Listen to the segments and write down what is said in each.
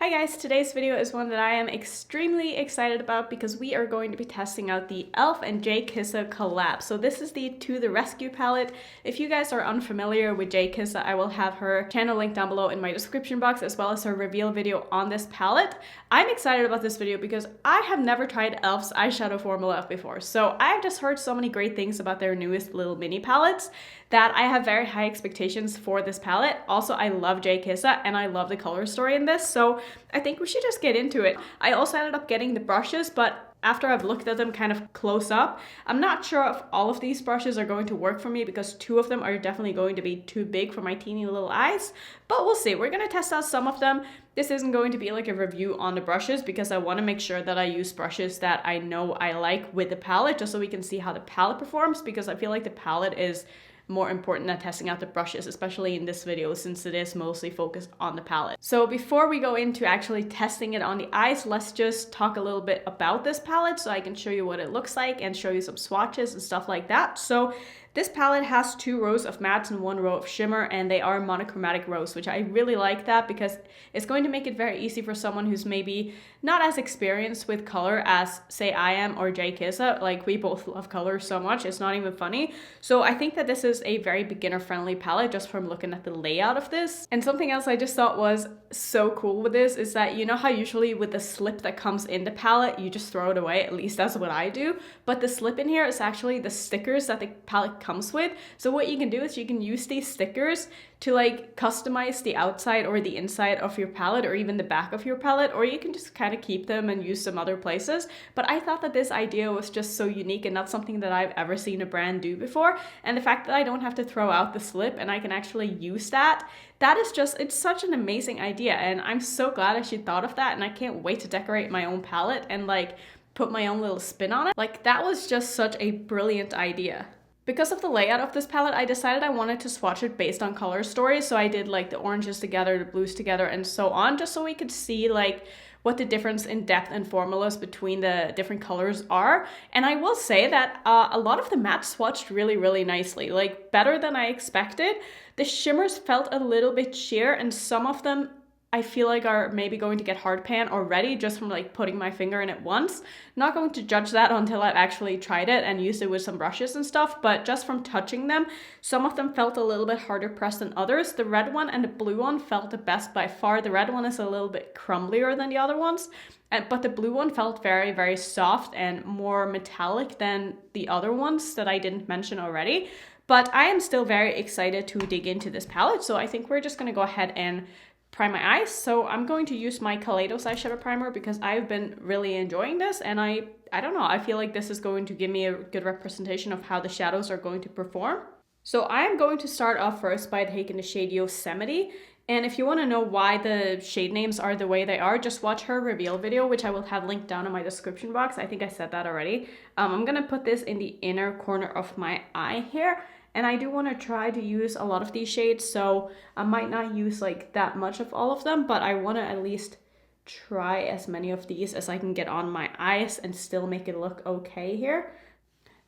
Hi guys, today's video is one that I am extremely excited about because we are going to be testing out the e.l.f. and Jkissa collab. So this is the To The Rescue palette. If you guys are unfamiliar with Jkissa, I will have her channel linked down below in my description box as well as her reveal video on this palette. I'm excited about this video because I have never tried e.l.f.'s eyeshadow formula before. So I've just heard so many great things about their newest little mini palettes that I have very high expectations for this palette. Also, I love Jkissa and I love the color story in this, so I think we should just get into it. I also ended up getting the brushes, but after I've looked at them kind of close up, I'm not sure if all of these brushes are going to work for me because two of them are definitely going to be too big for my teeny little eyes, but we'll see. We're gonna test out some of them. This isn't going to be like a review on the brushes because I want to make sure that I use brushes that I know I like with the palette, just so we can see how the palette performs, because I feel like the palette is more important than testing out the brushes, especially in this video since it is mostly focused on the palette. So before we go into actually testing it on the eyes, let's just talk a little bit about this palette so I can show you what it looks like and show you some swatches and stuff like that. So this palette has 2 rows of mattes and 1 row of shimmer, and they are monochromatic rows, which I really like that because it's going to make it very easy for someone who's maybe not as experienced with color as, say, I am or Jkissa. Like, we both love color so much, it's not even funny. So I think that this is a very beginner-friendly palette just from looking at the layout of this. And something else I just thought was so cool with this is that, you know how usually with the slip that comes in the palette, you just throw it away? At least that's what I do. But the slip in here is actually the stickers that the palette comes with. So what you can do is you can use these stickers to like customize the outside or the inside of your palette, or even the back of your palette, or you can just kind of keep them and use them other places. But I thought that this idea was just so unique and not something that I've ever seen a brand do before. And the fact that I don't have to throw out the slip and I can actually use that, that is just, it's such an amazing idea. And I'm so glad that she thought of that, and I can't wait to decorate my own palette and like put my own little spin on it. Like, that was just such a brilliant idea. Because of the layout of this palette, I decided I wanted to swatch it based on color stories. So I did like the oranges together, the blues together, and so on, just so we could see like what the difference in depth and formulas between the different colors are. And I will say that a lot of the mattes swatched really, really nicely, like better than I expected. The shimmers felt a little bit sheer, and some of them I feel like are maybe going to get hard pan already just from like putting my finger in it once. Not going to judge that until I've actually tried it and used it with some brushes and stuff, but just from touching them, some of them felt a little bit harder pressed than others. The red one and the blue one felt the best by far. The red one is a little bit crumblier than the other ones, but the blue one felt very, very soft and more metallic than the other ones that I didn't mention already. But I am still very excited to dig into this palette, so I think we're just gonna go ahead and prime my eyes. So I'm going to use my Kaleidos eyeshadow primer because I've been really enjoying this, and I don't know, I feel like this is going to give me a good representation of how the shadows are going to perform. So I am going to start off first by taking the shade Yosemite. And if you want to know why the shade names are the way they are, just watch her reveal video, which I will have linked down in my description box. I think I said that already. I'm gonna put this in the inner corner of my eye here. And I do want to try to use a lot of these shades, so I might not use like that much of all of them, but I want to at least try as many of these as I can get on my eyes and still make it look okay here.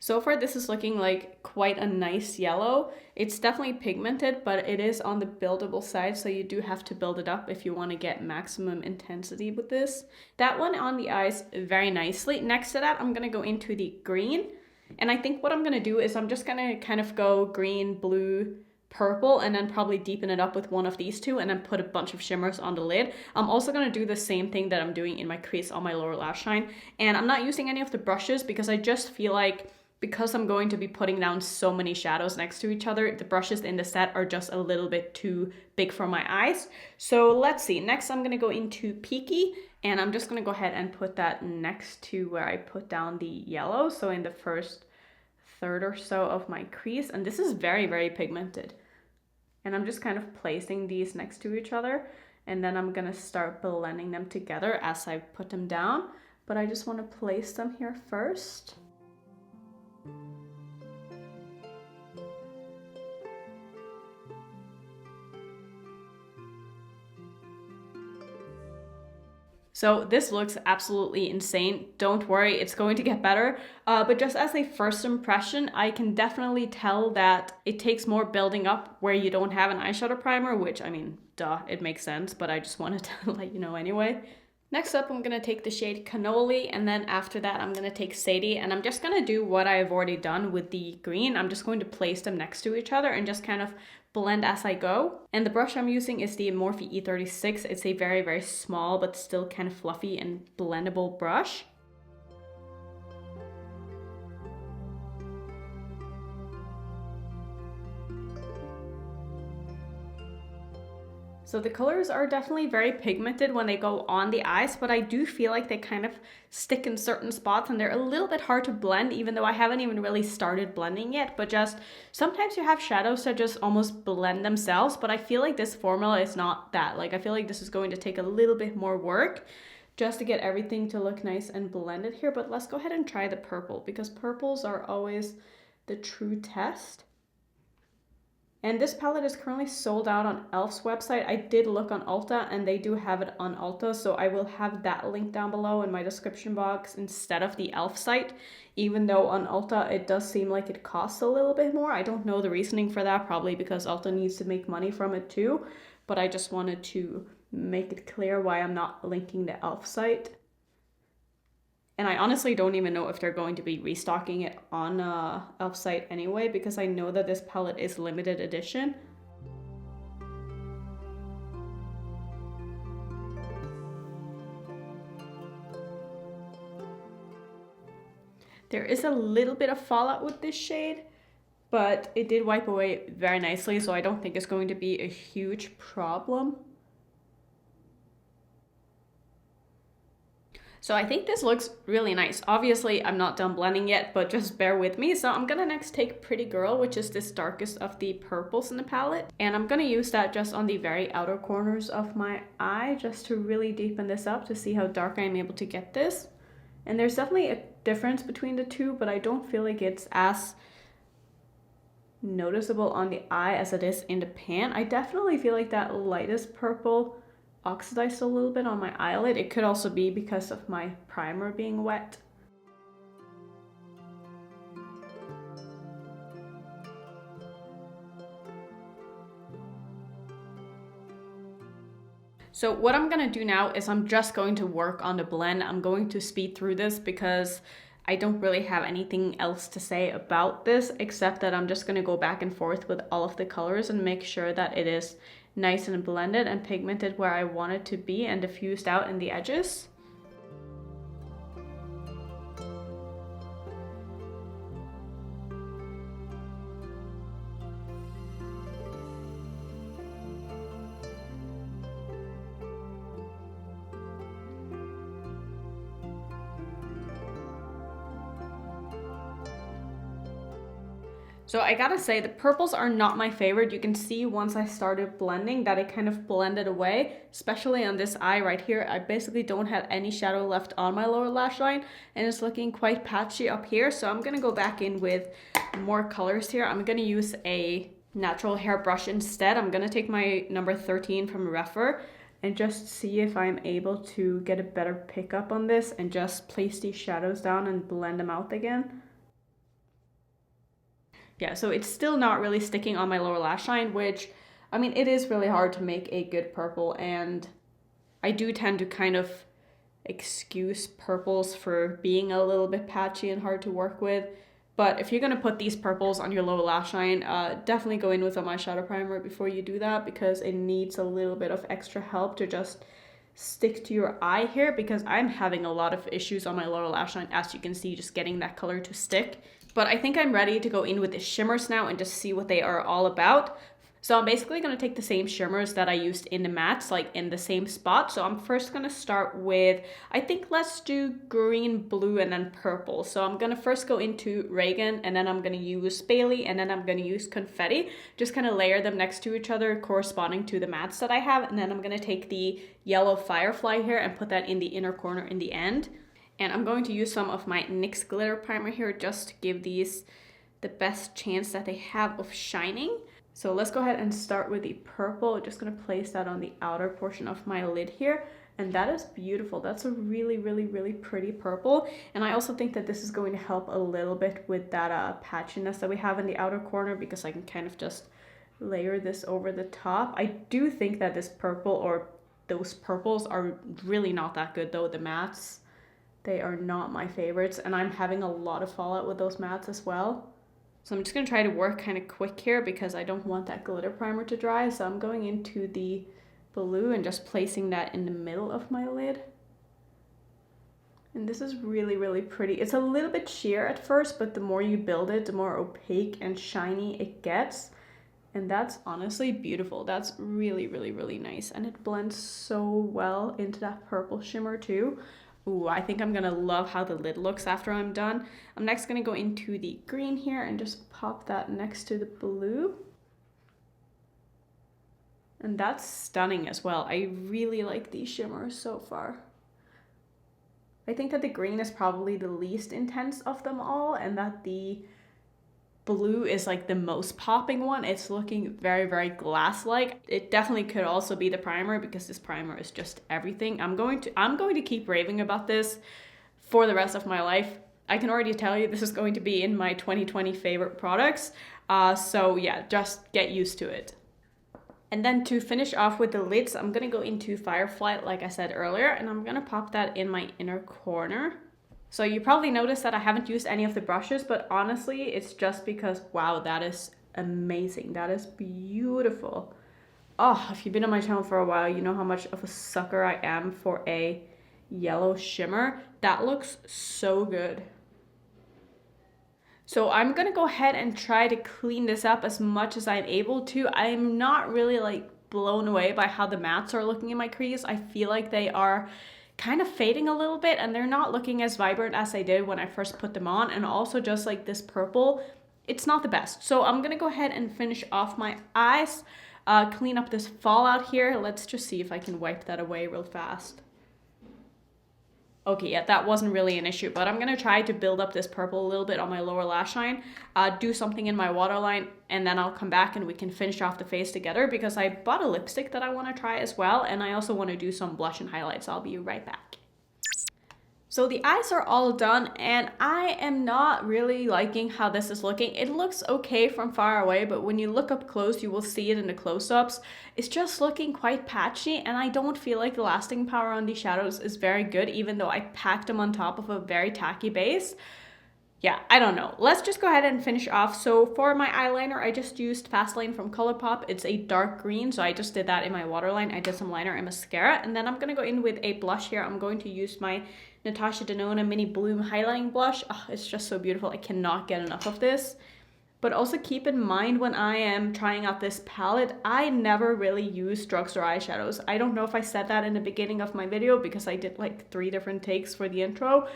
So far this is looking like quite a nice yellow. It's definitely pigmented, but it is on the buildable side, so you do have to build it up if you want to get maximum intensity with this. That one on the eyes very nicely. Next to that, I'm going to go into the green. And I think what I'm going to do is I'm just going to kind of go green, blue, purple, and then probably deepen it up with one of these two and then put a bunch of shimmers on the lid. I'm also going to do the same thing that I'm doing in my crease on my lower lash line. And I'm not using any of the brushes because I just feel like because I'm going to be putting down so many shadows next to each other, the brushes in the set are just a little bit too big for my eyes. So let's see. Next, I'm going to go into Peaky, and I'm just going to go ahead and put that next to where I put down the yellow. So in the first third or so of my crease. And this is very, very pigmented. And I'm just kind of placing these next to each other. And then I'm going to start blending them together as I put them down. But I just want to place them here first. So this looks absolutely insane. Don't worry, it's going to get better. But just as a first impression, I can definitely tell that it takes more building up where you don't have an eyeshadow primer, which, I mean, duh, it makes sense, but I just wanted to let you know anyway. Next up, I'm going to take the shade Cannoli, and then after that, I'm going to take Sadie, and I'm just going to do what I've already done with the green. I'm just going to place them next to each other and just kind of blend as I go. And the brush I'm using is the Morphe E36. It's a very, very small, but still kind of fluffy and blendable brush. So the colors are definitely very pigmented when they go on the eyes, but I do feel like they kind of stick in certain spots and they're a little bit hard to blend, even though I haven't even really started blending yet. But just sometimes you have shadows that just almost blend themselves, but I feel like this formula is not that. Like, I feel like this is going to take a little bit more work just to get everything to look nice and blended here. But let's go ahead and try the purple, because purples are always the true test. And this palette is currently sold out on e.l.f.'s website. I did look on Ulta and they do have it on Ulta, so I will have that link down below in my description box instead of the e.l.f. site, even though on Ulta it does seem like it costs a little bit more. I don't know the reasoning for that, probably because Ulta needs to make money from it too, but I just wanted to make it clear why I'm not linking the e.l.f. site. And I honestly don't even know if they're going to be restocking it on e.l.f. site anyway, because I know that this palette is limited edition. There is a little bit of fallout with this shade, but it did wipe away very nicely, so I don't think it's going to be a huge problem. So I think this looks really nice. Obviously, I'm not done blending yet, but just bear with me. So I'm gonna next take Pretty Girl, which is this darkest of the purples in the palette. And I'm gonna use that just on the very outer corners of my eye, just to really deepen this up to see how dark I'm able to get this. And there's definitely a difference between the two, but I don't feel like it's as noticeable on the eye as it is in the pan. I definitely feel like that lightest purple oxidized a little bit on my eyelid. It could also be because of my primer being wet. So what I'm gonna do now is I'm just going to work on the blend. I'm going to speed through this because I don't really have anything else to say about this, except that I'm just gonna go back and forth with all of the colors and make sure that it is nice and blended and pigmented where I want it to be and diffused out in the edges. So I gotta say, the purples are not my favorite. You can see once I started blending that it kind of blended away, especially on this eye right here. I basically don't have any shadow left on my lower lash line, and it's looking quite patchy up here. So I'm gonna go back in with more colors here. I'm gonna use a natural hair brush instead. I'm gonna take my number 13 from Refer and just see if I'm able to get a better pickup on this and just place these shadows down and blend them out again. Yeah, so it's still not really sticking on my lower lash line, which, I mean, it is really hard to make a good purple, and I do tend to kind of excuse purples for being a little bit patchy and hard to work with. But if you're gonna put these purples on your lower lash line, definitely go in with a eyeshadow primer before you do that, because it needs a little bit of extra help to just stick to your eye here, because I'm having a lot of issues on my lower lash line, as you can see, just getting that color to stick. But I think I'm ready to go in with the shimmers now and just see what they are all about. So I'm basically going to take the same shimmers that I used in the mattes, like in the same spot. So I'm first going to start with, I think let's do green, blue, and then purple. So I'm going to first go into Reagan, and then I'm going to use Bailey, and then I'm going to use Confetti. Just kind of layer them next to each other corresponding to the mattes that I have. And then I'm going to take the yellow Firefly here and put that in the inner corner in the end. And I'm going to use some of my NYX glitter primer here just to give these the best chance that they have of shining. So let's go ahead and start with the purple. I'm just going to place that on the outer portion of my lid here. And that is beautiful. That's a really, really, really pretty purple. And I also think that this is going to help a little bit with that patchiness that we have in the outer corner, because I can kind of just layer this over the top. I do think that this purple or those purples are really not that good though, the mattes. They are not my favorites, and I'm having a lot of fallout with those mattes as well. So I'm just gonna try to work kind of quick here because I don't want that glitter primer to dry. So I'm going into the blue and just placing that in the middle of my lid. And this is really, really pretty. It's a little bit sheer at first, but the more you build it, the more opaque and shiny it gets. And that's honestly beautiful. That's really, really, really nice. And it blends so well into that purple shimmer too. Ooh, I think I'm gonna love how the lid looks after I'm done. I'm next gonna go into the green here and just pop that next to the blue. And that's stunning as well. I really like these shimmers so far. I think that the green is probably the least intense of them all, and that the blue is like the most popping one. It's looking very, very glass-like. It definitely could also be the primer because this primer is just everything. I'm going to keep raving about this for the rest of my life. I can already tell you this is going to be in my 2020 favorite products. So yeah, just get used to it. And then to finish off with the lids, I'm gonna go into Firefly, like I said earlier, and I'm gonna pop that in my inner corner. So you probably noticed that I haven't used any of the brushes, but honestly, it's just because, wow, that is amazing. That is beautiful. Oh, if you've been on my channel for a while, you know how much of a sucker I am for a yellow shimmer. That looks so good. So I'm gonna go ahead and try to clean this up as much as I'm able to. I'm not really like blown away by how the mattes are looking in my crease. I feel like they are kind of fading a little bit and they're not looking as vibrant as they did when I first put them on. And also just like this purple, it's not the best. So I'm gonna go ahead and finish off my eyes, clean up this fallout here. Let's just see if I can wipe that away real fast. Okay, yeah, that wasn't really an issue, but I'm gonna try to build up this purple a little bit on my lower lash line, do something in my waterline, and then I'll come back and we can finish off the face together because I bought a lipstick that I wanna try as well, and I also wanna do some blush and highlights. I'll be right back. So the eyes are all done, and I am not really liking how this is looking. It looks okay from far away, but when you look up close, you will see it in the close-ups. It's just looking quite patchy, and I don't feel like the lasting power on these shadows is very good, even though I packed them on top of a very tacky base. Yeah, I don't know. Let's just go ahead and finish off. So for my eyeliner, I just used Fastlane from Colourpop. It's a dark green, so I just did that in my waterline. I did some liner and mascara, and then I'm gonna go in with a blush here. I'm going to use my Natasha Denona Mini Bloom highlighting blush. Oh, it's just so beautiful. I cannot get enough of this. But also keep in mind when I am trying out this palette, I never really use drugstore eyeshadows. I don't know if I said that in the beginning of my video because I did like 3 different takes for the intro,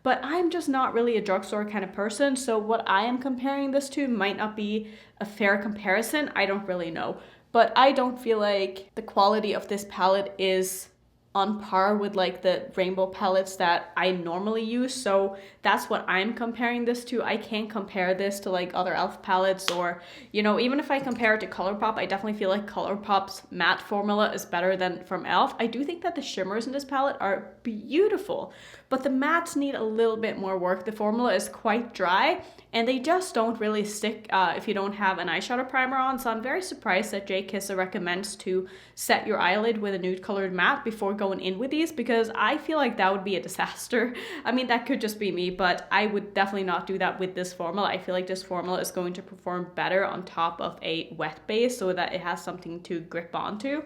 but I'm just not really a drugstore kind of person. So what I am comparing this to might not be a fair comparison. I don't really know, but I don't feel like the quality of this palette is on par with like the rainbow palettes that I normally use. So that's what I'm comparing this to. I can't compare this to like other e.l.f. palettes, or, you know, even if I compare it to Colourpop, I definitely feel like Colourpop's matte formula is better than from e.l.f. I do think that the shimmers in this palette are beautiful, but the mattes need a little bit more work. The formula is quite dry and they just don't really stick if you don't have an eyeshadow primer on. So I'm very surprised that Jkissa recommends to set your eyelid with a nude colored matte before going in with these, because I feel like that would be a disaster. I mean, that could just be me, but I would definitely not do that with this formula. I feel like this formula is going to perform better on top of a wet base so that it has something to grip onto.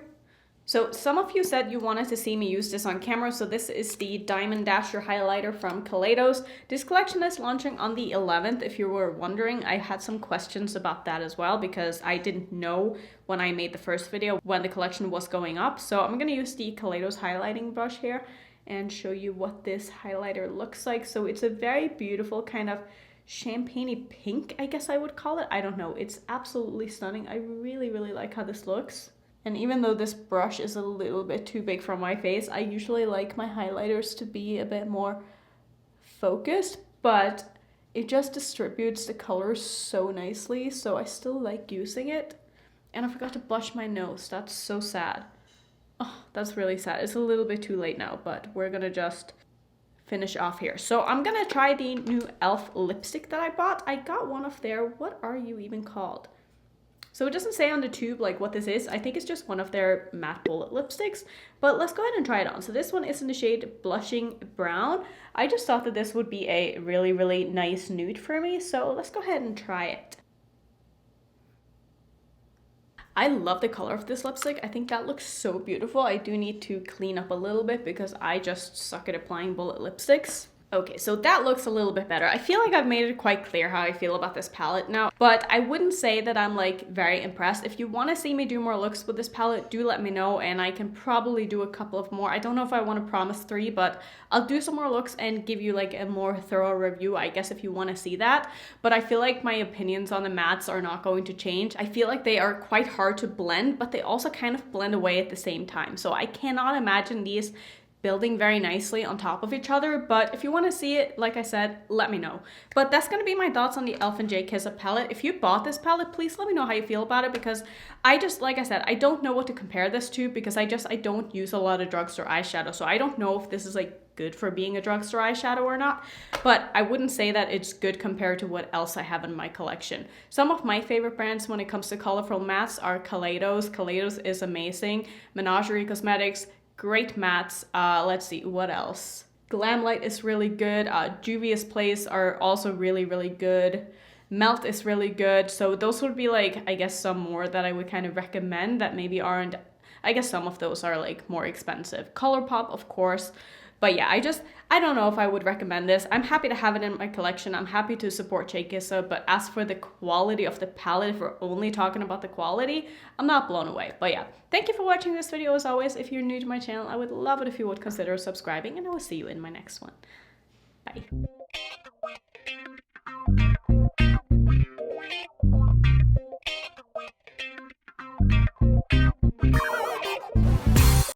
So some of you said you wanted to see me use this on camera, so this is the Diamond Dasher highlighter from Kaleidos. This collection is launching on the 11th, if you were wondering. I had some questions about that as well because I didn't know when I made the first video when the collection was going up. So I'm going to use the Kaleidos highlighting brush here and show you what this highlighter looks like. So it's a very beautiful kind of champagne-y pink, I guess I would call it. I don't know. It's absolutely stunning. I really, really like how this looks. And even though this brush is a little bit too big for my face, I usually like my highlighters to be a bit more focused, but it just distributes the colors so nicely, so I still like using it. And I forgot to blush my nose. That's so sad. Oh, that's really sad. It's a little bit too late now, but we're gonna just finish off here. So I'm gonna try the new e.l.f. lipstick that I bought. I got one of their, what are you even called? So it doesn't say on the tube like what this is. I think it's just one of their matte bullet lipsticks, but let's go ahead and try it on. So this one is in the shade Blushing Brown. I just thought that this would be a really, really nice nude for me. So let's go ahead and try it. I love the color of this lipstick. I think that looks so beautiful. I do need to clean up a little bit because I just suck at applying bullet lipsticks. Okay, so that looks a little bit better. I feel like I've made it quite clear how I feel about this palette now, but I wouldn't say that I'm like very impressed. If you want to see me do more looks with this palette, do let me know, and I can probably do a couple of more. I don't know if I want to promise 3, but I'll do some more looks and give you like a more thorough review, I guess, if you want to see that. But I feel like my opinions on the mattes are not going to change. I feel like they are quite hard to blend, but they also kind of blend away at the same time. So I cannot imagine these building very nicely on top of each other, but if you want to see it, like I said, let me know. But that's going to be my thoughts on the e.l.f. and Jkissa palette. If you bought this palette, please let me know how you feel about it, because I just, like I said, I don't know what to compare this to, because I don't use a lot of drugstore eyeshadow, so I don't know if this is like good for being a drugstore eyeshadow or not, but I wouldn't say that it's good compared to what else I have in my collection. Some of my favorite brands when it comes to colorful mattes are Kaleidos. Kaleidos is amazing. Menagerie Cosmetics, great mattes. Let's see, what else? Glamlight is really good. Juvia's Place are also really, really good. Melt is really good. So those would be like, I guess, some more that I would kind of recommend that maybe aren't, I guess some of those are like more expensive. Colourpop, of course. But yeah, I don't know if I would recommend this. I'm happy to have it in my collection. I'm happy to support Jkissa, but as for the quality of the palette, if we're only talking about the quality, I'm not blown away. But yeah, thank you for watching this video as always. If you're new to my channel, I would love it if you would consider subscribing, and I will see you in my next one. Bye.